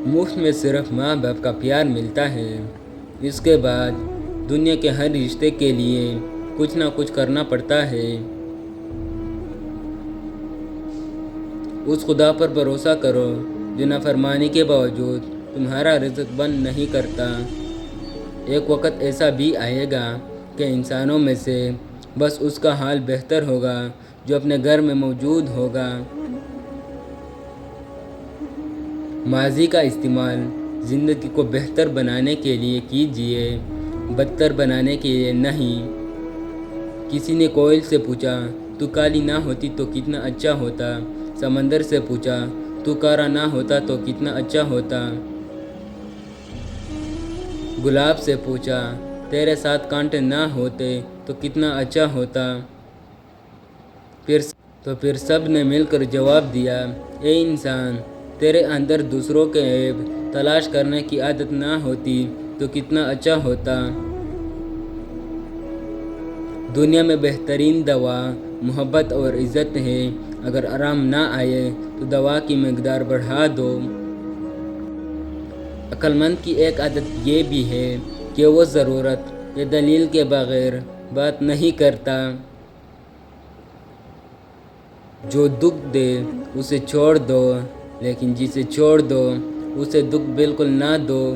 مفت میں صرف ماں باپ کا پیار ملتا ہے، اس کے بعد دنیا کے ہر رشتے کے لیے کچھ نہ کچھ کرنا پڑتا ہے۔ اس خدا پر بھروسہ کرو جو نافرمانی کے باوجود تمہارا رزق بند نہیں کرتا۔ ایک وقت ایسا بھی آئے گا کہ انسانوں میں سے بس اس کا حال بہتر ہوگا جو اپنے گھر میں موجود ہوگا۔ ماضی کا استعمال زندگی کو بہتر بنانے کے لیے کیجیے، بدتر بنانے کے لیے نہیں۔ کسی نے کوئل سے پوچھا، تو کالی نہ ہوتی تو کتنا اچھا ہوتا۔ سمندر سے پوچھا، تو کارا نہ ہوتا تو کتنا اچھا ہوتا۔ گلاب سے پوچھا، تیرے ساتھ کانٹے نہ ہوتے تو کتنا اچھا ہوتا۔ پھر سب نے مل کر جواب دیا، اے انسان، تیرے اندر دوسروں کے عیب تلاش کرنے کی عادت نہ ہوتی تو کتنا اچھا ہوتا۔ دنیا میں بہترین دوا محبت اور عزت ہے۔ اگر آرام نہ آئے تو دوا کی مقدار بڑھا دو۔ عقل مند کی ایک عادت یہ بھی ہے کہ وہ ضرورت یا دلیل کے بغیر بات نہیں کرتا۔ جو دکھ دے اسے چھوڑ دو، لیکن جسے چھوڑ دو اسے دکھ بالکل نہ دو۔